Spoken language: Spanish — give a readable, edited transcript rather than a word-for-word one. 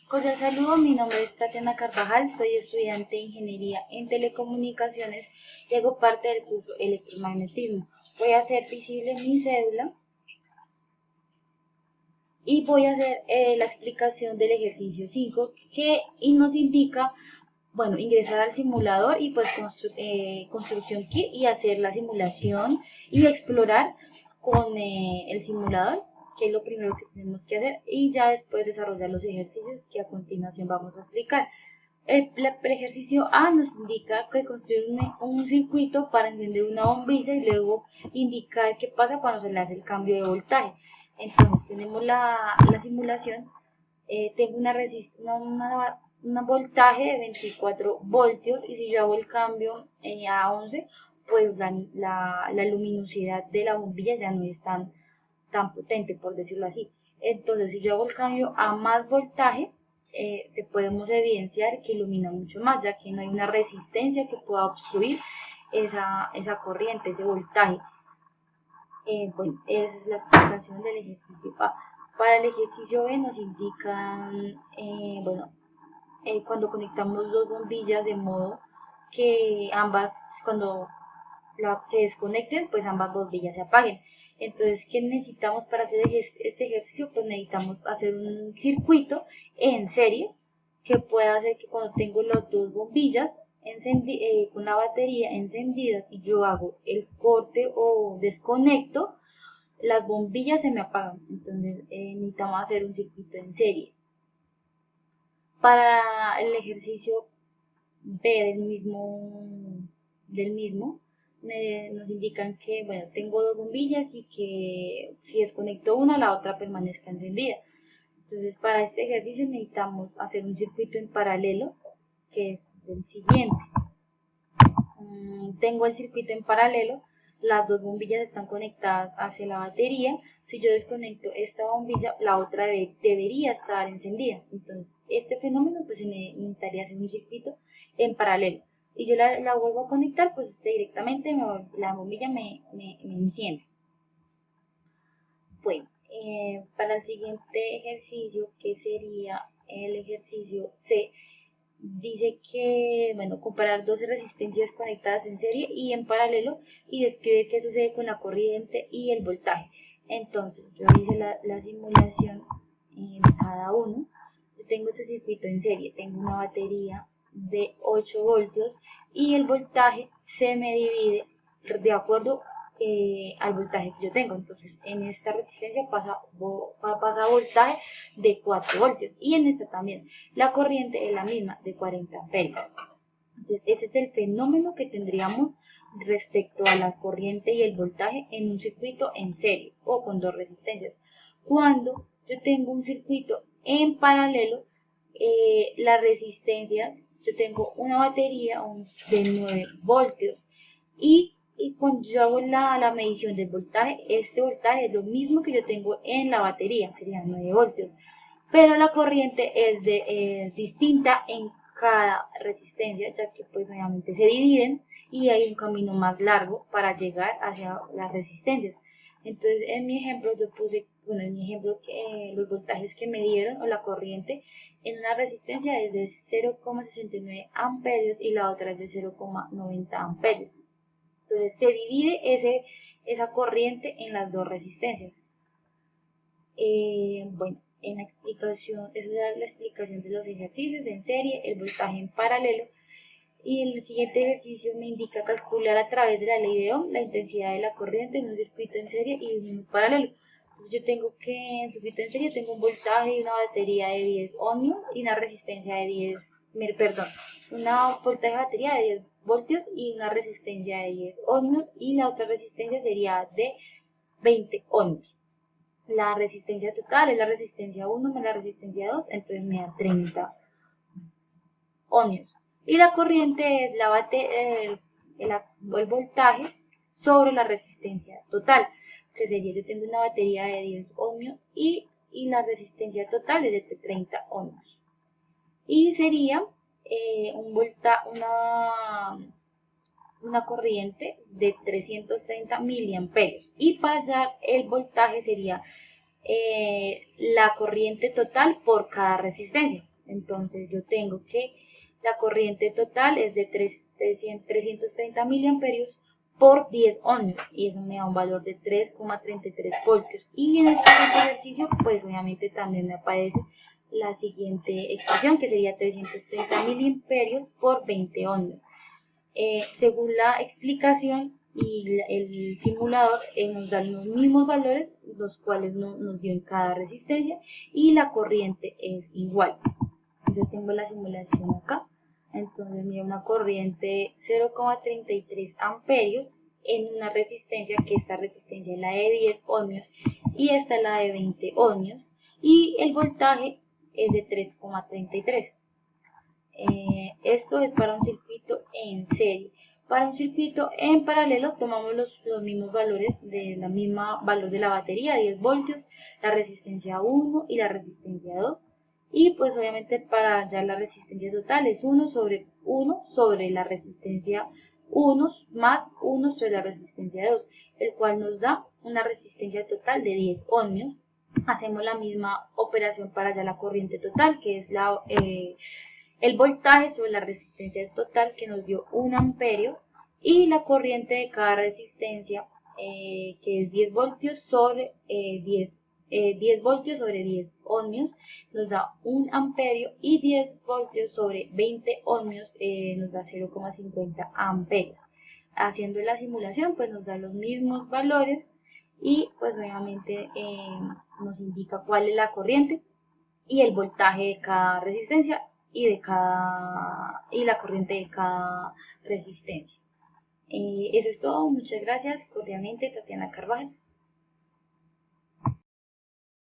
Cordial saludo, mi nombre es Tatiana Carvajal, soy estudiante de Ingeniería en Telecomunicaciones y hago parte del curso Electromagnetismo. Voy a hacer visible mi cédula y voy a hacer la explicación del ejercicio 5 que nos indica, bueno, ingresar al simulador y pues construcción kit y hacer la simulación y explorar con el simulador, que es lo primero que tenemos que hacer, y ya después desarrollar los ejercicios que a continuación vamos a explicar. El ejercicio A nos indica que construir un circuito para encender una bombilla y luego indicar qué pasa cuando se le hace el cambio de voltaje. Entonces tenemos la simulación, tengo una voltaje de 24 voltios y si yo hago el cambio a 11, pues la luminosidad de la bombilla ya no es tan potente, por decirlo así. Entonces, si yo hago el cambio a más voltaje, podemos evidenciar que ilumina mucho más, ya que no hay una resistencia que pueda obstruir esa corriente, ese voltaje. Bueno, esa es la explicación del ejercicio A. Para el ejercicio B nos indican, bueno, cuando conectamos dos bombillas de modo que ambas, cuando se desconecten, pues ambas bombillas se apaguen. Entonces, ¿qué necesitamos para hacer este ejercicio? Pues necesitamos hacer un circuito en serie que pueda hacer que cuando tengo las dos bombillas con la batería encendida y yo hago el corte o desconecto, las bombillas se me apagan. Entonces, necesitamos hacer un circuito en serie. Para el ejercicio B del mismo nos indican que, bueno, tengo dos bombillas y que si desconecto una, la otra permanezca encendida. Entonces, para este ejercicio necesitamos hacer un circuito en paralelo, que es el siguiente. Tengo el circuito en paralelo, las dos bombillas están conectadas hacia la batería. Si yo desconecto esta bombilla, la otra debería estar encendida. Entonces, este fenómeno pues necesitaría hacer un circuito en paralelo. Y yo la vuelvo a conectar, pues directamente la bombilla me enciende. Bueno, para el siguiente ejercicio, que sería el ejercicio C, dice que, bueno, comparar 12 resistencias conectadas en serie y en paralelo y describe qué sucede con la corriente y el voltaje. Entonces, yo hice la simulación de cada uno. Yo tengo este circuito en serie, tengo una batería de 8 voltios y el voltaje se me divide de acuerdo al voltaje que yo tengo. Entonces, en esta resistencia pasa voltaje de 4 voltios y en esta también. La corriente es la misma, de 40 amperios. Entonces, ese es el fenómeno que tendríamos respecto a la corriente y el voltaje en un circuito en serie o con dos resistencias. Cuando yo tengo un circuito en paralelo, la resistencia, yo tengo una batería de 9 voltios y cuando yo hago la medición del voltaje, este voltaje es lo mismo que yo tengo en la batería, serían 9 voltios, pero la corriente es distinta en cada resistencia, ya que pues obviamente se dividen y hay un camino más largo para llegar hacia las resistencias. Entonces, en mi ejemplo, yo puse, bueno, en mi ejemplo, los voltajes que me dieron o la corriente en una resistencia es de 0,69 amperios y la otra es de 0,90 amperios. Entonces se divide esa corriente en las dos resistencias. Bueno, en la explicación, esa es la explicación de los ejercicios en serie, el voltaje en paralelo. Y el siguiente ejercicio me indica calcular a través de la ley de Ohm la intensidad de la corriente en un circuito en serie y un paralelo. Entonces yo tengo que, en el circuito en serie tengo un voltaje y una batería de 10 ohmios y una resistencia de 10, perdón, una voltaje de batería de 10 voltios y una resistencia de 10 ohmios y la otra resistencia sería de 20 ohmios. La resistencia total es la resistencia 1 más la resistencia 2, entonces me da 30 ohmios. Y la corriente es el voltaje sobre la resistencia total, que sería, yo tengo una batería de 10 ohmios y la resistencia total es de 30 ohmios. Y sería una corriente de 330 miliamperios. Y para hallar el voltaje sería la corriente total por cada resistencia. Entonces yo tengo que la corriente total es de 330 miliamperios por 10 ohmios y eso me da un valor de 3,33 voltios. Y en este ejercicio pues obviamente también me aparece la siguiente expresión, que sería 330 miliamperios por 20 ohmios. Según la explicación y el simulador nos dan los mismos valores, los cuales nos dio en cada resistencia, y la corriente es igual. Yo tengo la simulación acá. Entonces me da una corriente 0,33 amperios en una resistencia, que esta resistencia es la de 10 ohmios y esta es la de 20 ohmios, y el voltaje es de 3,33. Esto es para un circuito en serie. Para un circuito en paralelo tomamos los mismos valores de la misma valor de la batería, 10 voltios, la resistencia 1 y la resistencia 2. Y pues obviamente para hallar la resistencia total es 1 sobre la resistencia 1 más 1 sobre la resistencia 2, el cual nos da una resistencia total de 10 ohmios. Hacemos la misma operación para hallar la corriente total, que es el voltaje sobre la resistencia total, que nos dio 1 amperio, y la corriente de cada resistencia, que es 10 voltios sobre 10 voltios sobre 10 ohmios, nos da 1 amperio, y 10 voltios sobre 20 ohmios nos da 0,50 amperios. Haciendo la simulación pues nos da los mismos valores y pues obviamente nos indica cuál es la corriente y el voltaje de cada resistencia y la corriente de cada resistencia. Eso es todo. Muchas gracias. Cordialmente, Tatiana Carvajal.